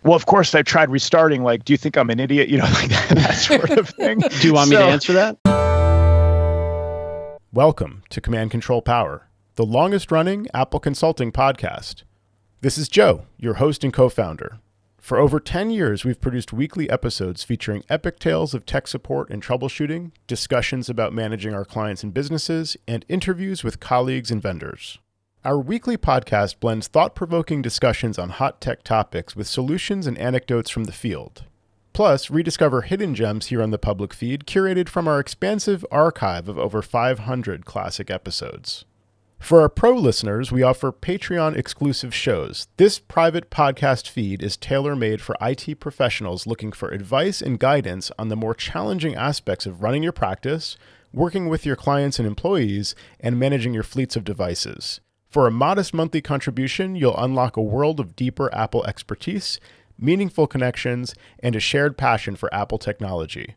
well, of course I've tried restarting. Like, do you think I'm an idiot? Like that sort of thing. Do you want me to answer that? Welcome to Command Control Power, the longest running Apple consulting podcast. This is Joe, your host and co-founder. For over 10 years, we've produced weekly episodes featuring epic tales of tech support and troubleshooting, discussions about managing our clients and businesses, and interviews with colleagues and vendors. Our weekly podcast blends thought-provoking discussions on hot tech topics with solutions and anecdotes from the field. Plus, rediscover hidden gems here on the public feed, curated from our expansive archive of over 500 classic episodes. For our pro listeners, we offer Patreon-exclusive shows. This private podcast feed is tailor-made for IT professionals looking for advice and guidance on the more challenging aspects of running your practice, working with your clients and employees, and managing your fleets of devices. For a modest monthly contribution, you'll unlock a world of deeper Apple expertise, meaningful connections, and a shared passion for Apple technology.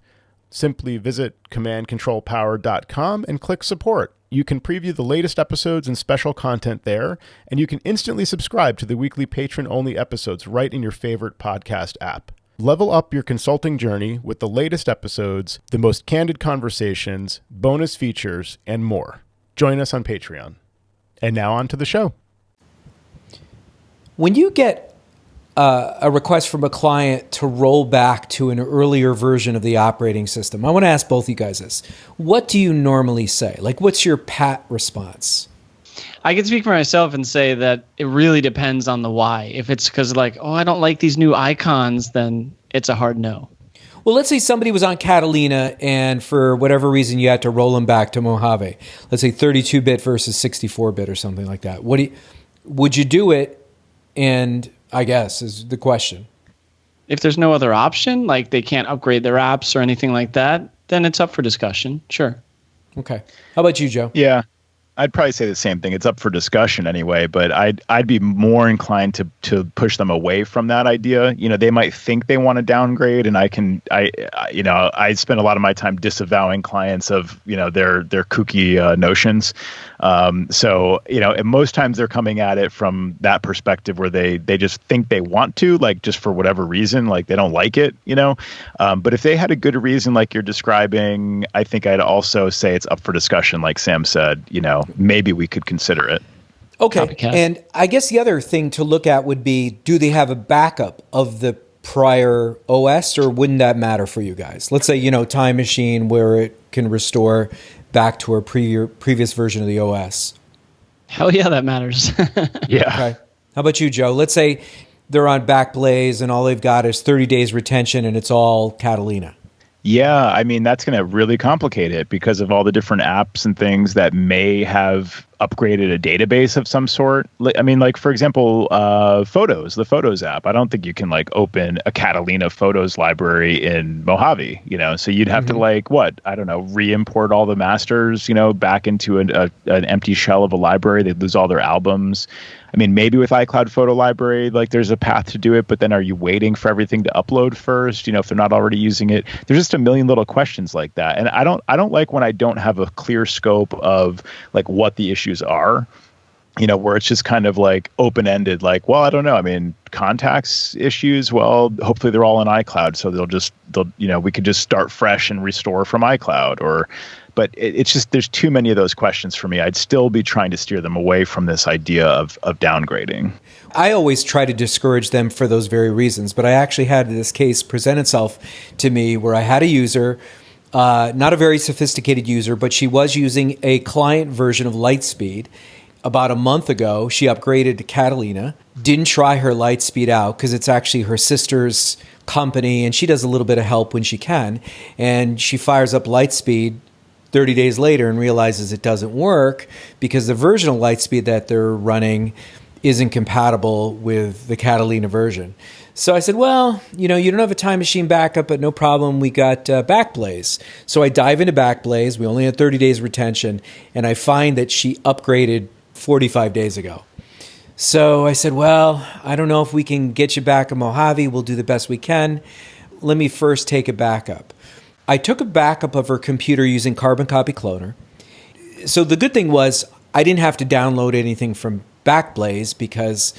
Simply visit commandcontrolpower.com and click support. You can preview the latest episodes and special content there, and you can instantly subscribe to the weekly patron-only episodes right in your favorite podcast app. Level up your consulting journey with the latest episodes, the most candid conversations, bonus features, and more. Join us on Patreon. And now on to the show. When you get a request from a client to roll back to an earlier version of the operating system, I want to ask both you guys this. What do you normally say? Like, what's your pat response? I can speak for myself and say that it really depends on the why. If it's because I don't like these new icons, then it's a hard no. Well, let's say somebody was on Catalina and for whatever reason you had to roll them back to Mojave. Let's say 32-bit versus 64-bit or something like that. Would you do it? And I guess is the question. If there's no other option, like they can't upgrade their apps or anything like that, then it's up for discussion. Sure. Okay. How about you, Joe? Yeah. I'd probably say the same thing. It's up for discussion anyway, but I'd be more inclined to push them away from that idea. They might think they want to downgrade, and I spend a lot of my time disavowing clients of their kooky notions. And most times they're coming at it from that perspective where they just think they want to, like, just for whatever reason, like they don't like it, But if they had a good reason, like you're describing, I think I'd also say it's up for discussion, like Sam said. Maybe we could consider it. Okay. Copycat. And I guess the other thing to look at would be, do they have a backup of the prior OS, or wouldn't that matter for you guys? Let's say, Time Machine, where it can restore back to a previous version of the OS. Hell yeah, that matters. Yeah. Okay. How about you, Joe? Let's say they're on Backblaze and all they've got is 30 days retention and it's all Catalina. Yeah, I mean, that's going to really complicate it because of all the different apps and things that may have upgraded a database of some sort. I mean, like, for example, Photos, the Photos app. I don't think you can, open a Catalina Photos library in Mojave, So you'd have to, re-import all the masters, back into an empty shell of a library. They'd lose all their albums. I mean, maybe with iCloud Photo Library, there's a path to do it, but then are you waiting for everything to upload first? If they're not already using it, there's just a million little questions like that. And I don't like when I don't have a clear scope of what the issues are, where it's just kind of open-ended, I don't know. I mean, contacts issues, well, hopefully they're all in iCloud. So we could just start fresh and restore from iCloud but it's just, there's too many of those questions for me. I'd still be trying to steer them away from this idea of downgrading. I always try to discourage them for those very reasons, but I actually had this case present itself to me where I had a user, not a very sophisticated user, but she was using a client version of Lightspeed. About a month ago, she upgraded to Catalina, didn't try her Lightspeed out because it's actually her sister's company and she does a little bit of help when she can. And she fires up Lightspeed 30 days later and realizes it doesn't work because the version of Lightspeed that they're running isn't compatible with the Catalina version. So I said, well, you don't have a Time Machine backup, but no problem. We got Backblaze. So I dive into Backblaze. We only had 30 days retention. And I find that she upgraded 45 days ago. So I said, well, I don't know if we can get you back in Mojave. We'll do the best we can. Let me first take a backup. I took a backup of her computer using Carbon Copy Cloner. So the good thing was I didn't have to download anything from Backblaze because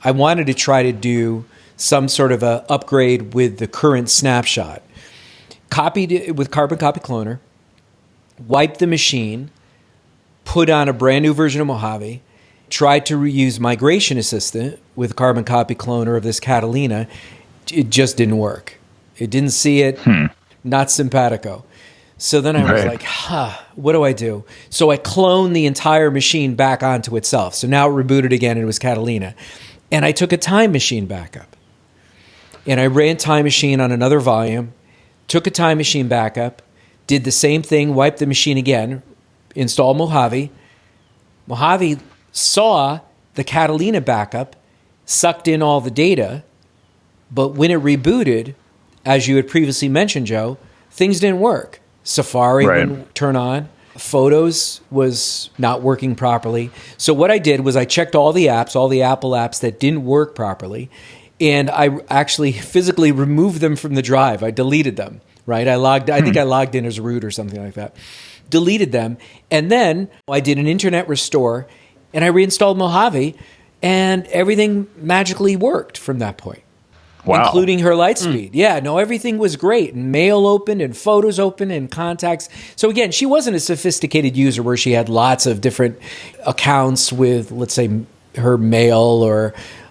I wanted to try to do some sort of a upgrade with the current snapshot. Copied it with Carbon Copy Cloner, wiped the machine, put on a brand new version of Mojave, tried to reuse Migration Assistant with Carbon Copy Cloner of this Catalina. It just didn't work. It didn't see it, not simpatico. So then I was like, what do I do? So I cloned the entire machine back onto itself. So now it rebooted again, and it was Catalina. And I took a Time Machine backup. And I ran Time Machine on another volume, took a Time Machine backup, did the same thing, wiped the machine again, installed Mojave. Mojave saw the Catalina backup, sucked in all the data, but when it rebooted, as you had previously mentioned, Joe, things didn't work. Safari wouldn't turn on. Photos was not working properly. So what I did was I checked all the apps, all the Apple apps that didn't work properly, and I actually physically removed them from the drive. I deleted them, right? I think I logged in as root or something like that. Deleted them, and then I did an internet restore, and I reinstalled Mojave, and everything magically worked from that point. Wow. Including her light speed. Yeah, no, everything was great. And mail opened and photos opened and contacts. So again, she wasn't a sophisticated user where she had lots of different accounts with, let's say, her mail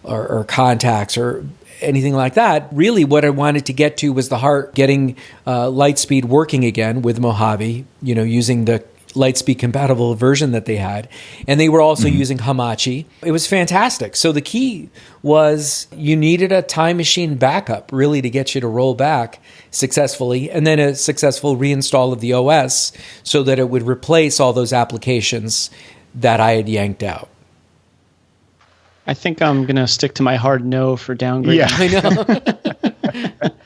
or contacts or anything like that. Really what I wanted to get to was the heart, getting Lightspeed working again with Mojave, using the Lightspeed compatible version that they had. And they were also using Hamachi. It was fantastic. So the key was you needed a Time Machine backup really to get you to roll back successfully, and then a successful reinstall of the OS so that it would replace all those applications that I had yanked out. I think I'm going to stick to my hard no for downgrading. Yeah, I know.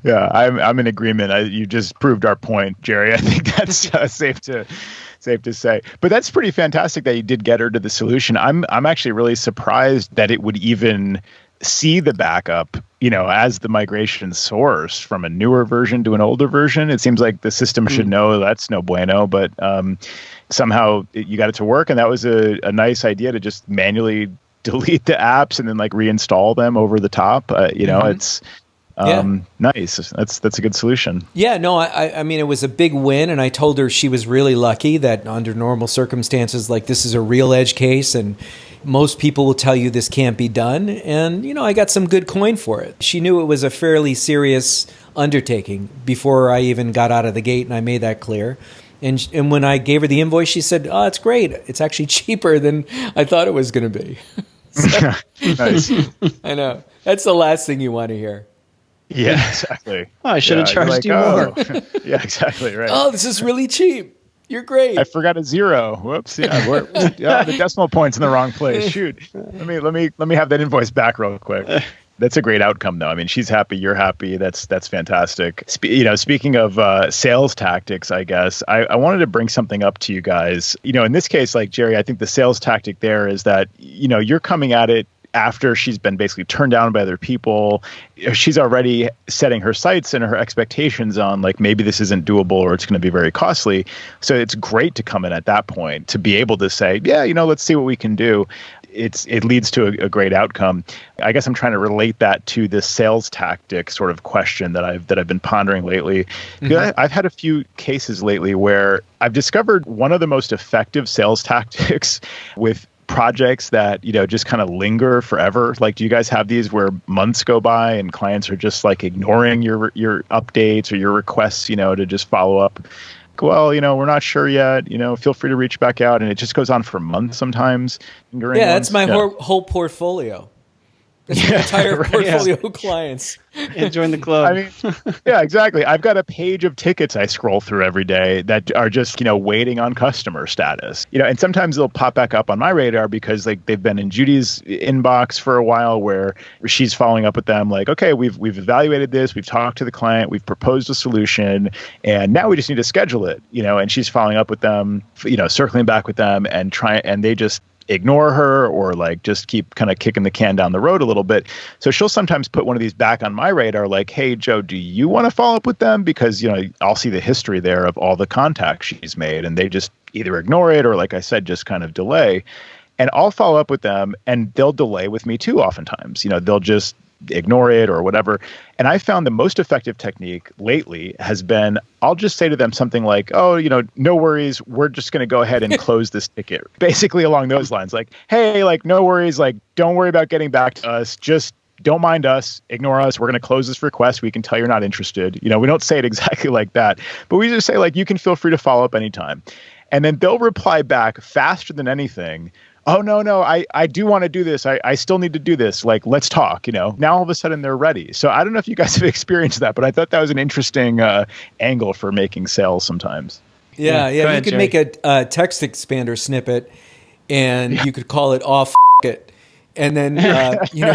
Yeah, I'm in agreement. You just proved our point, Jerry. I think that's safe to say. But that's pretty fantastic that you did get her to the solution. I'm actually really surprised that it would even see the backup, as the migration source from a newer version to an older version. It seems like the system should know that's no bueno, but somehow you got it to work, and that was a nice idea to just manually delete the apps and then reinstall them over the top. It's nice. That's a good solution. Yeah, no, I mean, it was a big win, and I told her she was really lucky that under normal circumstances, this is a real edge case, and most people will tell you this can't be done. And, I got some good coin for it. She knew it was a fairly serious undertaking before I even got out of the gate, and I made that clear. And when I gave her the invoice, she said, "Oh, it's great. It's actually cheaper than I thought it was going to be." Nice. I know. That's the last thing you want to hear. Yeah, exactly. Oh, I should have charged you more. Yeah, exactly. Right. Oh, this is really cheap. You're great. I forgot a zero. Whoops. Yeah, the decimal point's in the wrong place. Shoot. Let me have that invoice back real quick. That's a great outcome, though. I mean, she's happy, you're happy. That's fantastic. Speaking of sales tactics, I guess I wanted to bring something up to you guys. In this case, Jerry, I think the sales tactic there is that you're coming at it after she's been basically turned down by other people. She's already setting her sights and her expectations on maybe this isn't doable or it's going to be very costly. So it's great to come in at that point to be able to say, yeah, let's see what we can do. It leads to a great outcome. I guess I'm trying to relate that to this sales tactic sort of question that I've been pondering lately. I've had a few cases lately where I've discovered one of the most effective sales tactics with projects that just kind of linger forever. Do you guys have these where months go by and clients are just ignoring your updates or your requests to just follow up? Well, we're not sure yet, feel free to reach back out. And it just goes on for months sometimes. Yeah, that's my whole portfolio. That's my entire portfolio of clients. And join the club. I mean, yeah, exactly. I've got a page of tickets I scroll through every day that are just, waiting on customer status. And sometimes they'll pop back up on my radar because they've been in Judy's inbox for a while where she's following up with them okay, we've evaluated this, we've talked to the client, we've proposed a solution, and now we just need to schedule it, and she's following up with them, circling back with them and they just ignore her or just keep kind of kicking the can down the road a little bit. So she'll sometimes put one of these back on my radar hey, Joe, do you want to follow up with them? Because, I'll see the history there of all the contacts she's made and they just either ignore it or, like I said, just kind of delay. And I'll follow up with them and they'll delay with me too oftentimes. They'll just ignore it or whatever. And I found the most effective technique lately has been, I'll just say to them something like, oh, no worries. We're just going to go ahead and close this ticket. Basically along those lines, like, hey, like, no worries. Like, don't worry about getting back to us. Just don't mind us, ignore us. We're going to close this request. We can tell you're not interested. We don't say it exactly like that, but we just say like, you can feel free to follow up anytime. And then they'll reply back faster than anything. Oh, no, I do want to do this. I still need to do this. Like, let's talk, Now all of a sudden they're ready. So I don't know if you guys have experienced that, but I thought that was an interesting angle for making sales sometimes. Yeah. Go ahead, You could Jerry. make a text expander snippet and you could call it off it. And then,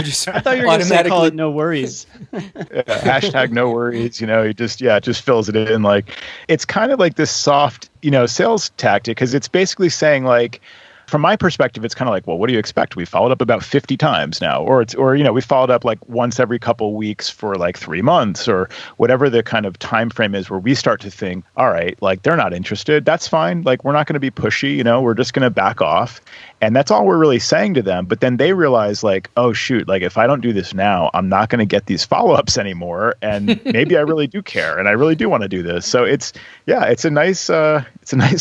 just I thought you were going to call it no worries. Hashtag no worries. It just fills it in. Like, it's kind of like this soft, sales tactic, because it's basically saying like, from my perspective, it's kind of like, well, what do you expect? We followed up about 50 times now, or we followed up like once every couple weeks for like 3 months, or whatever the kind of time frame is where we start to think, all right, like they're not interested. That's fine. Like, we're not going to be pushy, we're just going to back off. And that's all we're really saying to them. But then they realize like, oh shoot, like if I don't do this now, I'm not going to get these follow-ups anymore. And maybe I really do care and I really do want to do this. So it's a nice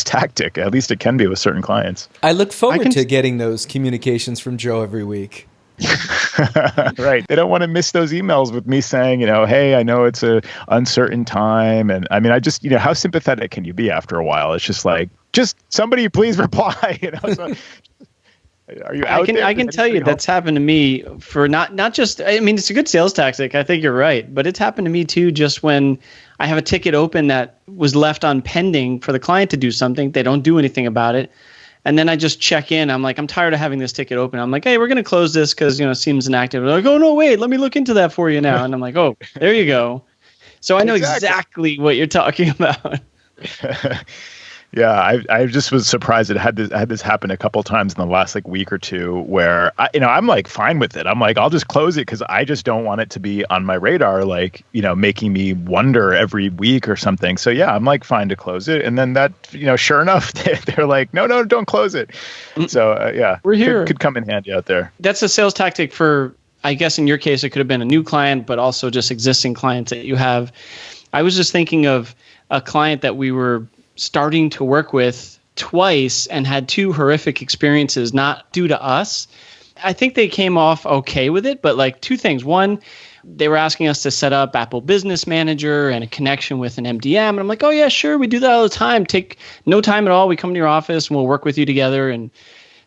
tactic. At least it can be with certain clients. I look forward to getting those communications from Joe every week. Right. They don't want to miss those emails with me saying, hey, I know it's a uncertain time. And I mean, I just, how sympathetic can you be after a while? It's just like, just somebody please reply, So, are you out there? I can tell you that's happened to me for not just, I mean, it's a good sales tactic. I think you're right. But it's happened to me too, just when I have a ticket open that was left on pending for the client to do something. They don't do anything about it. And then I just check in. I'm like, I'm tired of having this ticket open. I'm like, hey, we're going to close this because, it seems inactive. They're like, oh, no, wait, let me look into that for you now. And I'm like, oh, there you go. So I know exactly what you're talking about. Yeah, I just was surprised it had this happen a couple times in the last like week or two where I'm like fine with it. I'm like, I'll just close it because I just don't want it to be on my radar, like, making me wonder every week or something. So yeah, I'm like fine to close it. And then that, sure enough, they're like, no, don't close it. So yeah, we're here. Could come in handy out there. That's a sales tactic for, I guess in your case, it could have been a new client, but also just existing clients that you have. I was just thinking of a client that we were starting to work with twice and had two horrific experiences, not due to us. I think they came off okay with it, but like two things. One, they were asking us to set up Apple Business Manager and a connection with an MDM. And I'm like, oh yeah, sure. We do that all the time. Take no time at all. We come to your office and we'll work with you together. And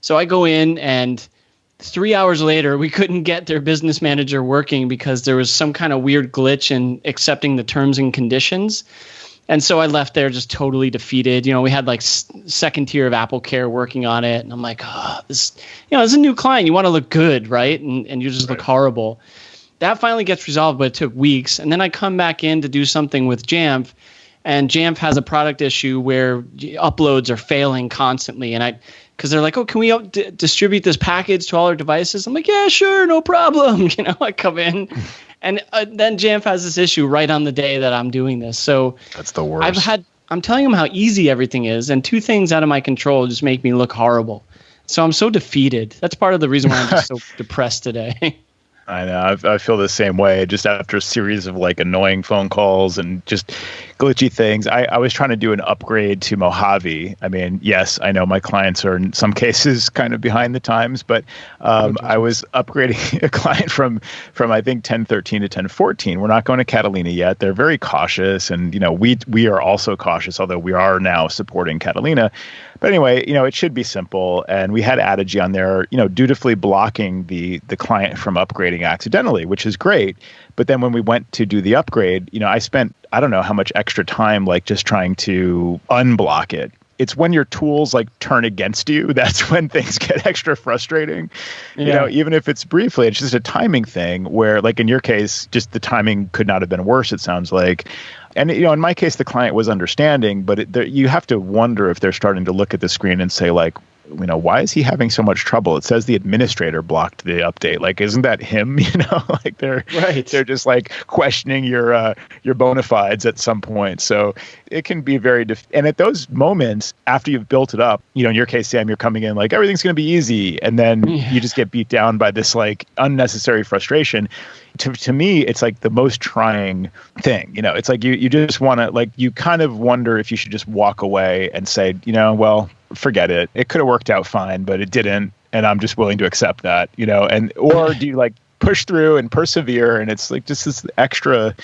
so I go in and 3 hours later, we couldn't get their business manager working because there was some kind of weird glitch in accepting the terms and conditions. And so I left there just totally defeated. We had like second tier of Apple Care working on it. And I'm like, oh, this is a new client. You want to look good, right? And you just look horrible. That finally gets resolved, but it took weeks. And then I come back in to do something with Jamf. And Jamf has a product issue where uploads are failing constantly. And because they're like, oh, can we distribute this package to all our devices? I'm like, yeah, sure, no problem. I come in. And then Jamf has this issue right on the day that I'm doing this. So that's the worst. I'm telling them how easy everything is, and two things out of my control just make me look horrible. So I'm so defeated. That's part of the reason why I'm just so depressed today. I know. I feel the same way. Just after a series of like annoying phone calls and just glitchy things, I was trying to do an upgrade to Mojave. I mean, yes, I know my clients are in some cases kind of behind the times, but I was upgrading a client from I think 10.13 to 10.14. We're not going to Catalina yet. They're very cautious, and we are also cautious, although we are now supporting Catalina. But anyway, it should be simple. And we had Adigy on there, dutifully blocking the client from upgrading accidentally, which is great. But then when we went to do the upgrade, I spent, I don't know how much extra time, like just trying to unblock it. It's when your tools like turn against you, that's when things get extra frustrating. Yeah. Even if it's briefly, it's just a timing thing where, like in your case, just the timing could not have been worse, it sounds like. And, in my case, the client was understanding, but you have to wonder if they're starting to look at the screen and say, like, why is he having so much trouble? It says the administrator blocked the update. Like, isn't that him? Like they're just like questioning your bona fides at some point. So it can be very, and at those moments after you've built it up, in your case, Sam, you're coming in like everything's going to be easy. And then you just get beat down by this like unnecessary frustration. To me, it's like the most trying thing. It's like you just want to, like, you kind of wonder if you should just walk away and say, well, forget it. It could have worked out fine, but it didn't. And I'm just willing to accept that, or do you like push through and persevere? And it's like just this extra,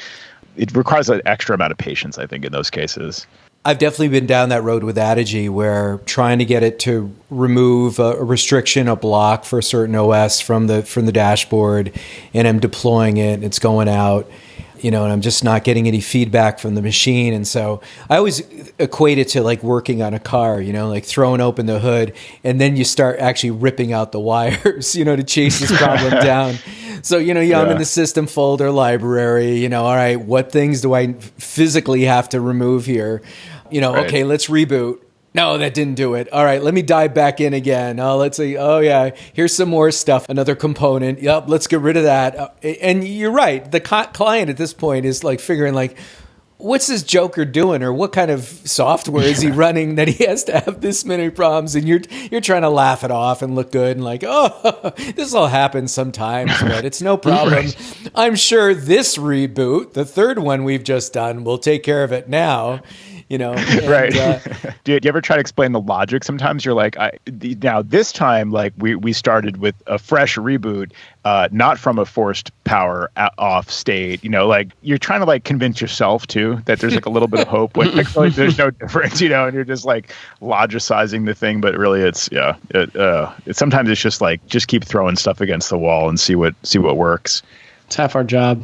it requires an extra amount of patience, I think, in those cases. I've definitely been down that road with Adigy, where trying to get it to remove a restriction, a block for a certain OS from the dashboard, and I'm deploying it, and it's going out, and I'm just not getting any feedback from the machine. And so I always equate it to like working on a car, like throwing open the hood, and then you start actually ripping out the wires, to chase this problem down. So, I'm in the system folder library, all right, what things do I physically have to remove here? Right. Okay, let's reboot. No, that didn't do it. All right, let me dive back in again. Oh, let's see. Oh, yeah, here's some more stuff. Another component. Yep, let's get rid of that. And you're right. The client at this point is like figuring like, what's this joker doing, or what kind of software is he running that he has to have this many problems? And you're trying to laugh it off and look good and like, oh, this will happen sometimes, but it's no problem. Right. I'm sure this reboot, the third one we've just done, will take care of it now. Right. Do you ever try to explain the logic? Sometimes you're like, now this time, like we started with a fresh reboot, not from a forced power off state. Like you're trying to like convince yourself too that there's like a little bit of hope when actually there's no difference, and you're just like logicizing the thing, but really it's sometimes it's just like just keep throwing stuff against the wall and see what works. It's half our job.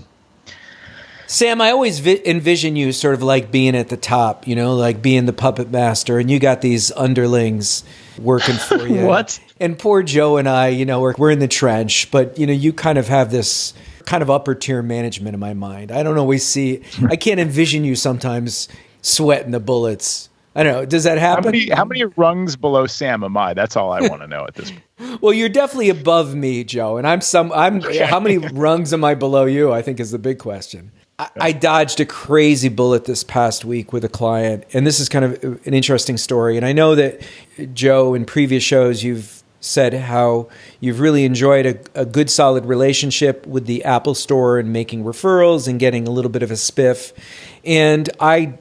Sam, I always envision you sort of like being at the top, like being the puppet master, and you got these underlings working for you. What? And poor Joe and I, we're in the trench, but, you kind of have this kind of upper tier management in my mind. I don't always I can't envision you sometimes sweating the bullets. I don't know. Does that happen? How many rungs below Sam am I? That's all I want to know at this point. Well, you're definitely above me, Joe, and how many rungs am I below you? I think is the big question. I dodged a crazy bullet this past week with a client, and this is kind of an interesting story. And I know that, Joe, in previous shows, you've said how you've really enjoyed a good, solid relationship with the Apple Store and making referrals and getting a little bit of a spiff. And I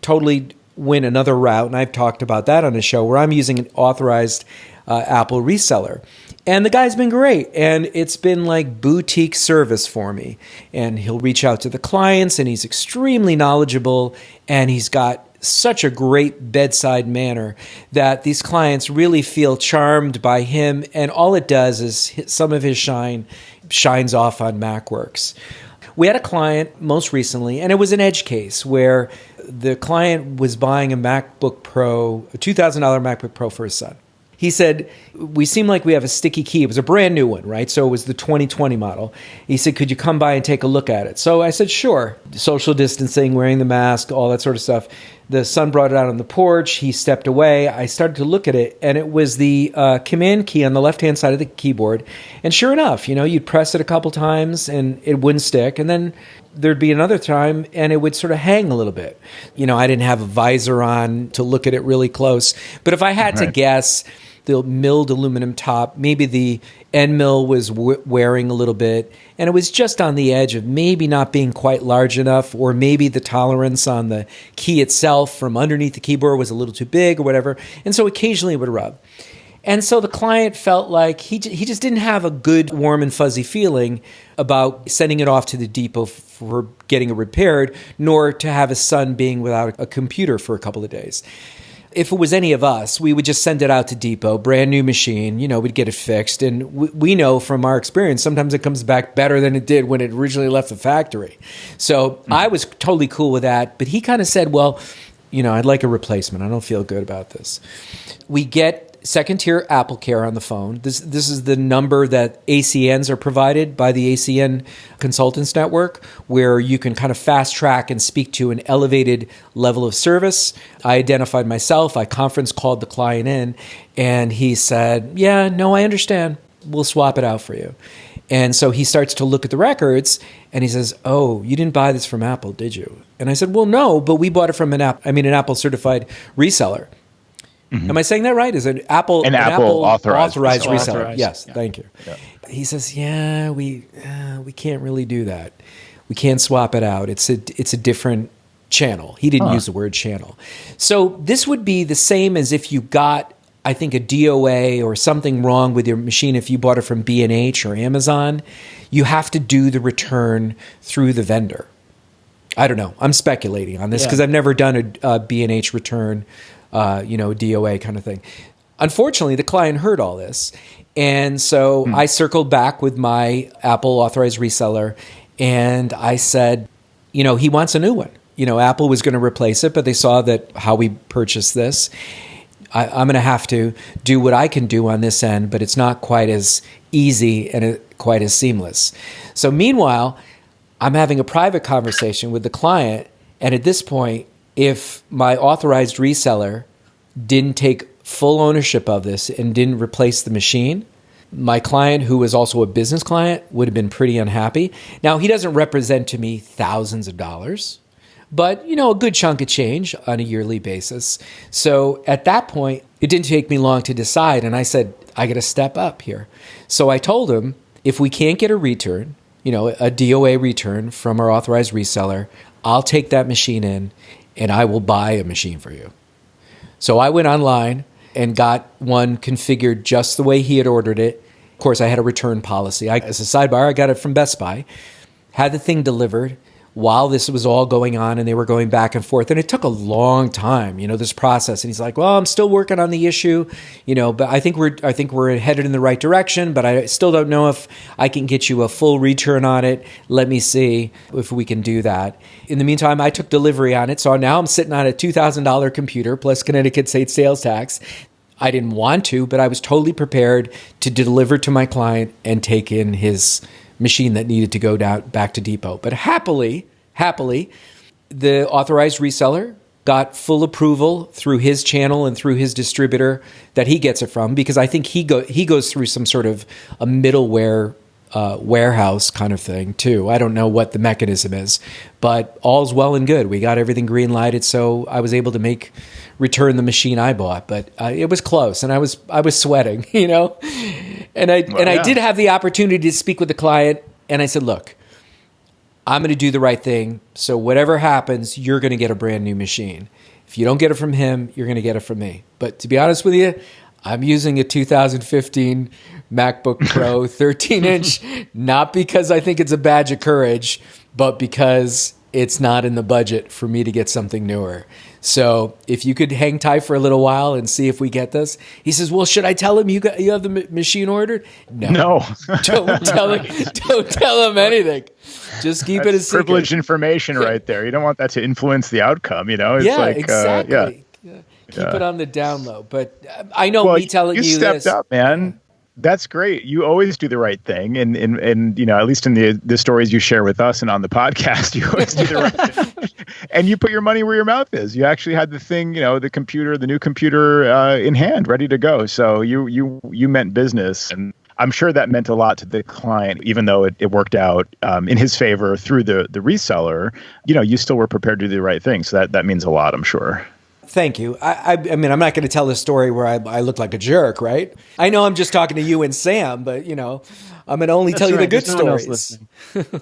totally went another route, and I've talked about that on the show, where I'm using an authorized Apple reseller. And the guy's been great, and it's been like boutique service for me. And he'll reach out to the clients, and he's extremely knowledgeable, and he's got such a great bedside manner that these clients really feel charmed by him, and all it does is some of his shines off on MacWorks. We had a client most recently, and it was an edge case where the client was buying a MacBook Pro, a $2,000 MacBook Pro for his son. He said, we seem like we have a sticky key. It was a brand new one, right? So it was the 2020 model. He said, could you come by and take a look at it? So I said, sure. Social distancing, wearing the mask, all that sort of stuff. The son brought it out on the porch. He stepped away. I started to look at it, and it was the command key on the left-hand side of the keyboard. And sure enough, you'd press it a couple times, and it wouldn't stick. And then there'd be another time, and it would sort of hang a little bit. I didn't have a visor on to look at it really close. But if I had to guess, the milled aluminum top, maybe the end mill was wearing a little bit, and it was just on the edge of maybe not being quite large enough, or maybe the tolerance on the key itself from underneath the keyboard was a little too big or whatever, and so occasionally it would rub. And so the client felt like he just didn't have a good, warm and fuzzy feeling about sending it off to the depot for getting it repaired, nor to have his son being without a computer for a couple of days. If it was any of us, we would just send it out to depot, brand new machine, we'd get it fixed. And we know from our experience, sometimes it comes back better than it did when it originally left the factory. So I was totally cool with that. But he kind of said, well, I'd like a replacement. I don't feel good about this. We get second tier Apple Care on the phone. This is the number that ACNs are provided by the ACN Consultants Network, where you can kind of fast track and speak to an elevated level of service. I identified myself. I conference called the client in, and he said, yeah, no, I understand. We'll swap it out for you. And so he starts to look at the records, and he says, oh, you didn't buy this from Apple, did you? And I said, well, no, but we bought it from an Apple certified reseller. Mm-hmm. Am I saying that right? Is it Apple authorized reseller? Yes, yeah. Thank you. Yeah. He says, yeah, we can't really do that. We can't swap it out. It's a different channel. He didn't use the word channel. So this would be the same as if you got, I think, a DOA or something wrong with your machine. If you bought it from B&H or Amazon, you have to do the return through the vendor. I don't know. I'm speculating on this because I've never done a B&H return, DOA kind of thing. Unfortunately, the client heard all this. And so I circled back with my Apple authorized reseller, and I said, he wants a new one. Apple was going to replace it, but they saw that how we purchased this. I'm going to have to do what I can do on this end, but it's not quite as easy and quite as seamless. So meanwhile, I'm having a private conversation with the client. And at this point, if my authorized reseller didn't take full ownership of this and didn't replace the machine, my client, who was also a business client, would have been pretty unhappy. Now, he doesn't represent to me thousands of dollars, but, a good chunk of change on a yearly basis. So at that point, it didn't take me long to decide. And I said, I got to step up here. So I told him, if we can't get a return, a DOA return from our authorized reseller, I'll take that machine in and I will buy a machine for you. So I went online and got one configured just the way he had ordered it. Of course, I had a return policy. As a sidebar, I got it from Best Buy, had the thing delivered while this was all going on, and they were going back and forth. And it took a long time, this process. And he's like, well, I'm still working on the issue, but I think we're headed in the right direction, but I still don't know if I can get you a full return on it. Let me see if we can do that. In the meantime, I took delivery on it. So now I'm sitting on a $2,000 computer plus Connecticut state sales tax. I didn't want to, but I was totally prepared to deliver to my client and take in his machine that needed to go back to depot. But happily, the authorized reseller got full approval through his channel and through his distributor that he gets it from, because I think he goes through some sort of a middleware warehouse kind of thing too. I don't know what the mechanism is, but all's well and good. We got everything green lighted, so I was able to return the machine I bought, but it was close, and I was sweating, And I did have the opportunity to speak with the client, and I said, look, I'm going to do the right thing. So whatever happens, you're going to get a brand new machine. If you don't get it from him, you're going to get it from me. But to be honest with you, I'm using a 2015 MacBook Pro 13-inch, not because I think it's a badge of courage, but because it's not in the budget for me to get something newer. So if you could hang tight for a little while and see if we get this. He says, well, should I tell him you have the machine ordered? No. Don't tell him anything. Just keep it a secret. Privileged information right there. You don't want that to influence the outcome, It's exactly. Keep it on the down low. But I know me telling you this. You stepped up, man. That's great. You always do the right thing. And at least in the stories you share with us and on the podcast, you always do the right thing. And you put your money where your mouth is. You actually had the thing, the new computer in hand, ready to go. So you meant business. And I'm sure that meant a lot to the client, even though it worked out in his favor through the reseller. You still were prepared to do the right thing. So that means a lot, I'm sure. Thank you. I mean, I'm not going to tell this story where I look like a jerk, right? I know I'm just talking to you and Sam, but I'm going to only tell you the good stories.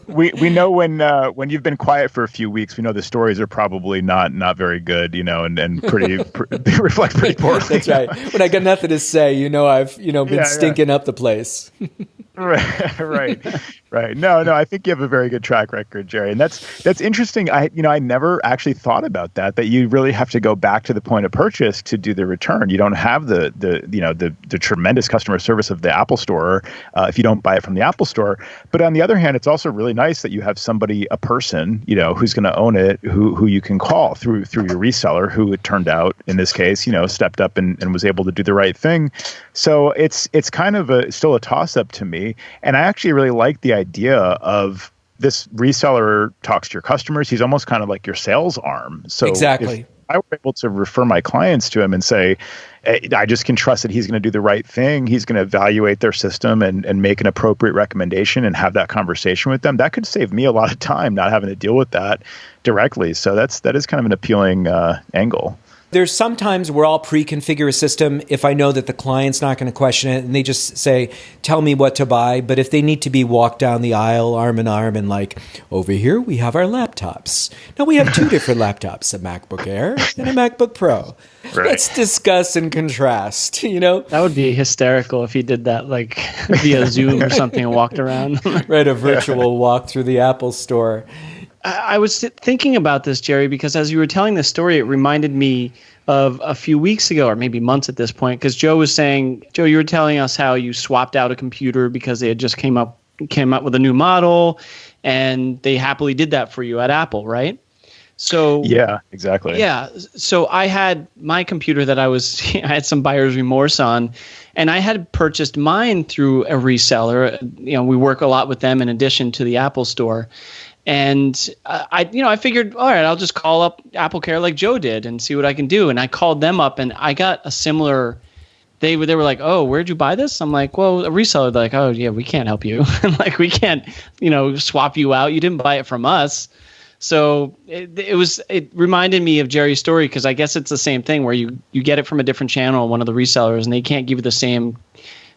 We know when you've been quiet for a few weeks, we know the stories are probably not very good, and pretty they reflect pretty poorly. That's right. When I got nothing to say, I've been stinking up the place. Right. No, I think you have a very good track record, Jerry, and that's interesting. I never actually thought about that you really have to go back to the point of purchase to do the return. You don't have the tremendous customer service of the Apple Store if you don't buy it from the Apple Store. But on the other hand, it's also really nice that you have somebody, a person, who's going to own it, who you can call through your reseller, who it turned out in this case, stepped up and was able to do the right thing. So it's kind of still a toss up to me. And I actually really like the idea of this reseller talks to your customers. He's almost kind of like your sales arm. So exactly. If I were able to refer my clients to him and say, I just can trust that he's going to do the right thing. He's going to evaluate their system and make an appropriate recommendation and have that conversation with them. That could save me a lot of time not having to deal with that directly. So that is kind of an appealing angle. There's sometimes where I'll pre-configure a system if I know that the client's not going to question it and they just say, tell me what to buy. But if they need to be walked down the aisle arm in arm and like, over here we have our laptops. Now we have two different laptops, a MacBook Air and a MacBook Pro. Right. Let's discuss and contrast, That would be hysterical if he did that like via Zoom or something and walked around. Right, a virtual walk through the Apple Store. I was thinking about this, Jerry, because as you were telling this story, it reminded me of a few weeks ago, or maybe months at this point, because Joe, you were telling us how you swapped out a computer because they had just came up with a new model, and they happily did that for you at Apple, right? So yeah, exactly. Yeah. So I had my computer that I had some buyer's remorse on, and I had purchased mine through a reseller. We work a lot with them in addition to the Apple Store. And I figured, all right, I'll just call up Apple Care like Joe did and see what I can do. And I called them up, and I got a similar. They were like, "Oh, where'd you buy this?" I'm like, "Well, a reseller." They're like, "Oh, yeah, we can't help you. Like, we can't, swap you out. You didn't buy it from us." So it reminded me of Jerry's story, because I guess it's the same thing where you get it from a different channel, one of the resellers, and they can't give you the same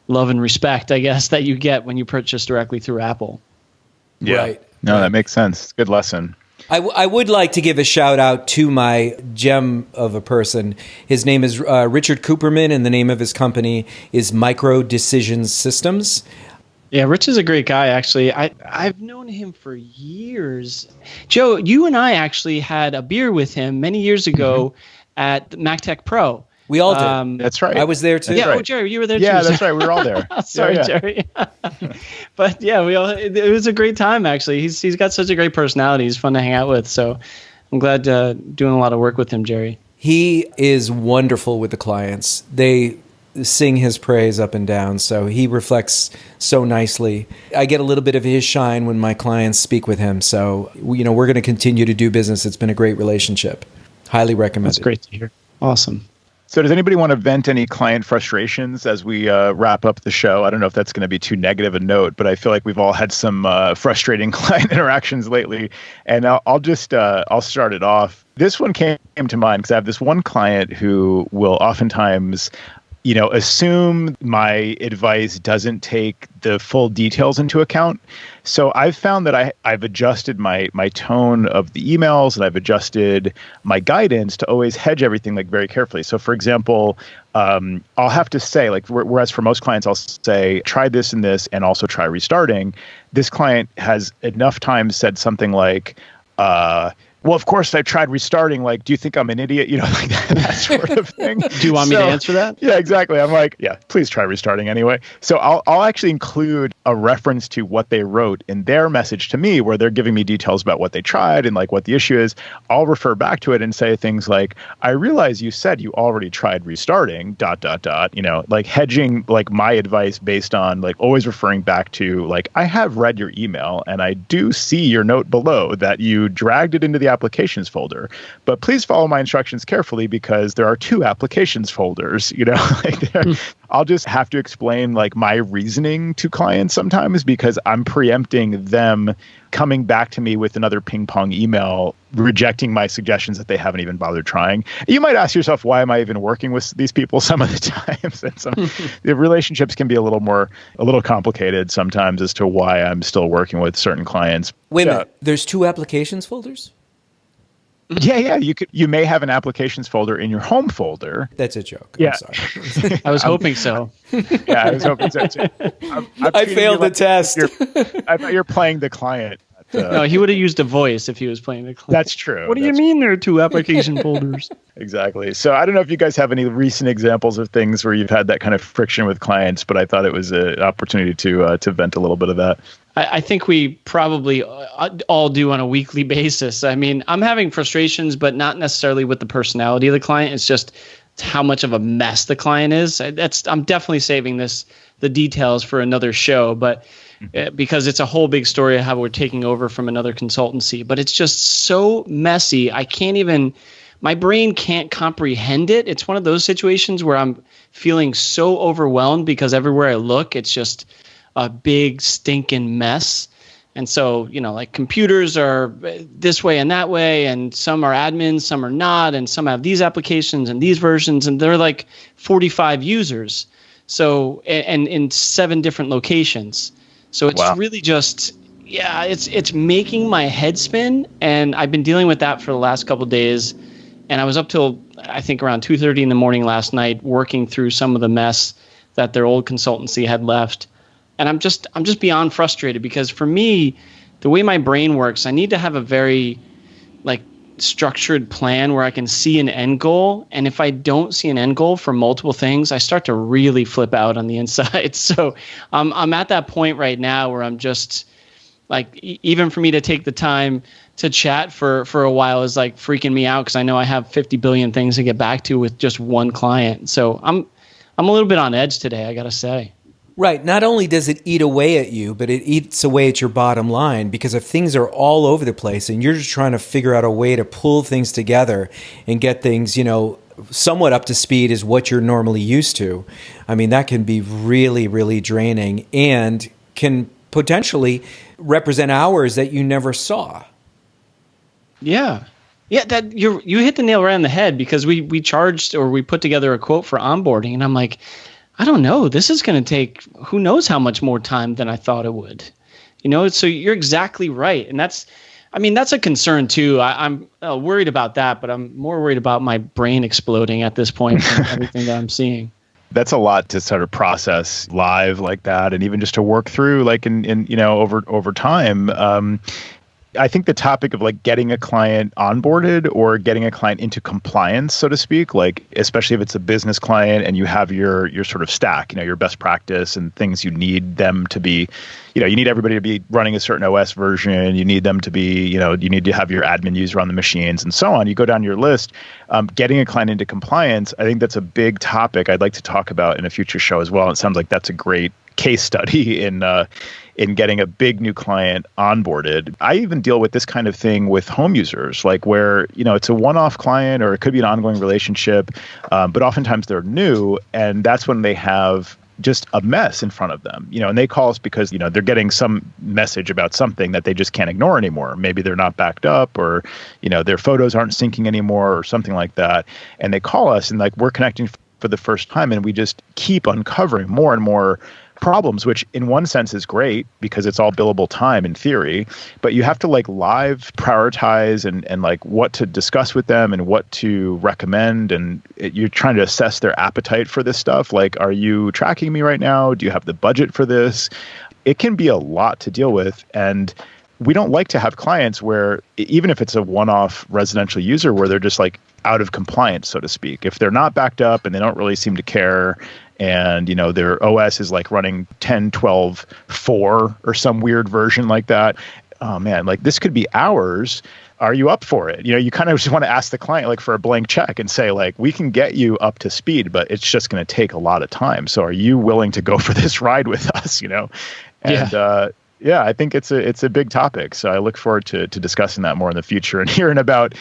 love and respect, I guess, that you get when you purchase directly through Apple. Yeah. Right. No, that makes sense. It's a good lesson. I would like to give a shout out to my gem of a person. His name is Richard Cooperman, and the name of his company is Micro Decision Systems. Yeah, Rich is a great guy, actually. I've known him for years. Joe, you and I actually had a beer with him many years ago at MacTech Pro. We all did. That's right. I was there too. Yeah, right. Jerry, you were there too. Yeah, that's right. We were all there. Sorry, Jerry. But yeah, it was a great time, actually. He's got such a great personality. He's fun to hang out with. So I'm glad doing a lot of work with him, Jerry. He is wonderful with the clients. They sing his praise up and down, so he reflects so nicely. I get a little bit of his shine when my clients speak with him. So, we're going to continue to do business. It's been a great relationship. Highly recommended. That's great to hear. Awesome. So does anybody want to vent any client frustrations as we wrap up the show? I don't know if that's going to be too negative a note, but I feel like we've all had some frustrating client interactions lately. And I'll start it off. This one came to mind because I have this one client who will oftentimes assume my advice doesn't take the full details into account. So I've found that I've adjusted my tone of the emails, and I've adjusted my guidance to always hedge everything like very carefully. So for example, I'll have to say, like, whereas for most clients, I'll say, try this and this, and also try restarting. This client has enough times said something like, well, of course, I've tried restarting. Like, do you think I'm an idiot? Like that sort of thing. Do you want me to answer that? Yeah, exactly. I'm like, yeah, please try restarting anyway. So I'll actually include a reference to what they wrote in their message to me, where they're giving me details about what they tried and like what the issue is. I'll refer back to it and say things like, I realize you said you already tried restarting, ... Like hedging like my advice based on like always referring back to like, I have read your email and I do see your note below that you dragged it into the applications folder, but please follow my instructions carefully because there are 2 applications folders, I'll just have to explain like my reasoning to clients sometimes because I'm preempting them coming back to me with another ping pong email, rejecting my suggestions that they haven't even bothered trying. You might ask yourself, why am I even working with these people some of the times? And the relationships can be a little complicated sometimes as to why I'm still working with certain clients. Wait a minute, there's 2 applications folders? Yeah. You may have an applications folder in your home folder. That's a joke. Yeah. I'm sorry. I was hoping so. Yeah, I was hoping so too. I failed the test. I thought you're playing the client. No, he would have used a voice if he was playing the client. That's true. What do you mean there are two application folders? Exactly. So I don't know if you guys have any recent examples of things where you've had that kind of friction with clients, but I thought it was an opportunity to vent a little bit of that. I think we probably all do on a weekly basis. I mean, I'm having frustrations, but not necessarily with the personality of the client. It's just how much of a mess the client is. I'm definitely saving the details for another show, but because it's a whole big story of how we're taking over from another consultancy. But it's just so messy. My brain can't comprehend it. It's one of those situations where I'm feeling so overwhelmed because everywhere I look, it's just a big stinking mess. And so, like computers are this way and that way, and some are admins, some are not, and some have these applications and these versions, and they're like 45 users. So, and in 7 different locations. So it's really just, it's making my head spin. And I've been dealing with that for the last couple of days. And I was up till, I think, around 2:30 in the morning last night, working through some of the mess that their old consultancy had left. And I'm just beyond frustrated because for me, the way my brain works, I need to have a very structured plan where I can see an end goal. And if I don't see an end goal for multiple things, I start to really flip out on the inside. So I'm at that point right now where I'm just even for me to take the time to chat for a while is freaking me out because I know I have 50 billion things to get back to with just one client. So I'm a little bit on edge today, I got to say. Right. Not only does it eat away at you, but it eats away at your bottom line because if things are all over the place and you're just trying to figure out a way to pull things together and get things, somewhat up to speed is what you're normally used to. I mean, that can be really, really draining and can potentially represent hours that you never saw. Yeah. Yeah, that you hit the nail right on the head because we charged or we put together a quote for onboarding and I'm like, I don't know. This is going to take who knows how much more time than I thought it would. So you're exactly right. And that's a concern too. I'm worried about that, but I'm more worried about my brain exploding at this point from everything that I'm seeing. That's a lot to sort of process live like that. And even just to work through over time. I think the topic of getting a client onboarded or getting a client into compliance, so to speak, especially if it's a business client and you have your sort of stack, your best practice and things you need them to be, you need everybody to be running a certain OS version. You need them to be, you need to have your admin user on the machines and so on. You go down your list, getting a client into compliance. I think that's a big topic I'd like to talk about in a future show as well. It sounds like that's a great case study in getting a big new client onboarded. I even deal with this kind of thing with home users, where, it's a one-off client or it could be an ongoing relationship, but oftentimes they're new and that's when they have just a mess in front of them, and they call us because, they're getting some message about something that they just can't ignore anymore. Maybe they're not backed up or, their photos aren't syncing anymore or something like that. And they call us and we're connecting for the first time and we just keep uncovering more and more problems, which in one sense is great because it's all billable time in theory, but you have to live prioritize and what to discuss with them and what to recommend. And you're trying to assess their appetite for this stuff. Are you tracking me right now? Do you have the budget for this? It can be a lot to deal with. And we don't like to have clients where, even if it's a one-off residential user, where they're just out of compliance, so to speak. If they're not backed up and they don't really seem to care, and their OS is running 10.12.4 or some weird version like that, oh man, this could be hours. Are you up for it? You kind of just want to ask the client for a blank check and say we can get you up to speed, but it's just going to take a lot of time. So are you willing to go for this ride with us? And yeah, I think it's a big topic. So I look forward to discussing that more in the future and hearing about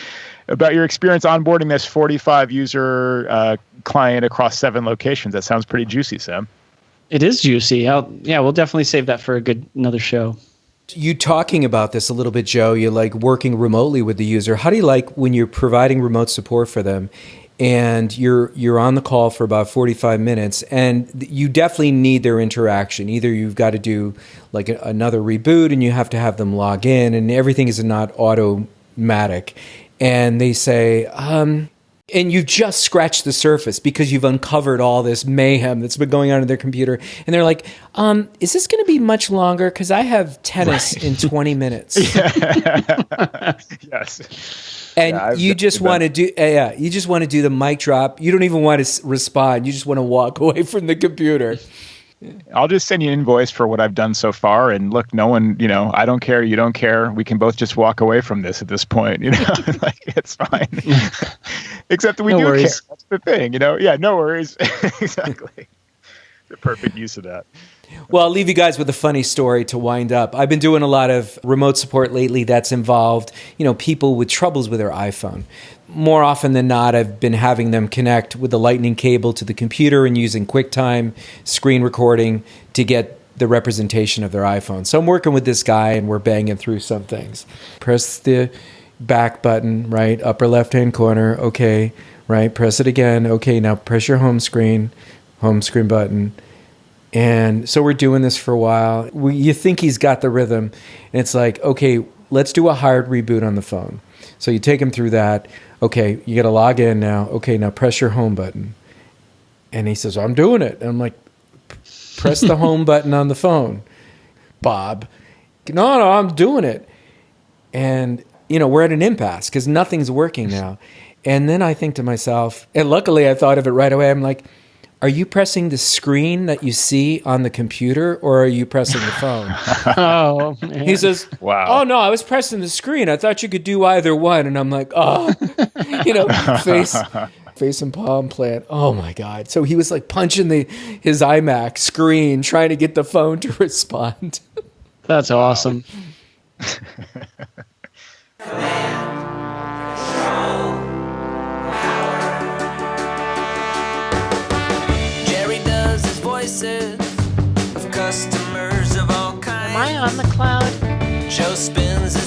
your experience onboarding this 45 user client across 7 locations. That sounds pretty juicy, Sam. It is juicy. We'll definitely save that for another show. You talking about this a little bit, Joe, you working remotely with the user. How do you when you're providing remote support for them and you're on the call for about 45 minutes and you definitely need their interaction? Either you've got to do another reboot and you have to have them log in and everything is not automatic. and they say, and you've just scratched the surface because you've uncovered all this mayhem that's been going on in their computer. And they're like, is this going to be much longer? Because I have tennis in 20 minutes. Yes. And you just want to do, you just want to do the mic drop. You don't even want to respond. You just want to walk away from the computer. I'll just send you an invoice for what I've done so far. And look, no one, I don't care. You don't care. We can both just walk away from this at this point, like it's fine. Except that we do care. That's the thing, Yeah, no worries. Exactly. The perfect use of that. Well, I'll leave you guys with a funny story to wind up. I've been doing a lot of remote support lately that's involved, people with troubles with their iPhone. More often than not, I've been having them connect with the lightning cable to the computer and using QuickTime screen recording to get the representation of their iPhone. So I'm working with this guy and we're banging through some things. Press the back button, right, upper left-hand corner, okay, right, press it again, okay, now press your home screen button. And so we're doing this for a while. You think he's got the rhythm. And it's like, okay, let's do a hard reboot on the phone. So you take him through that. Okay, you got to log in now. Okay, now press your home button. And he says, I'm doing it. And I'm like, press the home button on the phone. Bob, no, I'm doing it. And, we're at an impasse because nothing's working now. And then I think to myself, and luckily I thought of it right away. I'm like, are you pressing the screen that you see on the computer or are you pressing the phone? Oh, man. He says, wow. Oh, no, I was pressing the screen. I thought you could do either one. And I'm like, face and palm plant. Oh, my God. So he was like punching his iMac screen, trying to get the phone to respond. That's awesome. Of customers of all kinds. Am I on the cloud? Joe spins his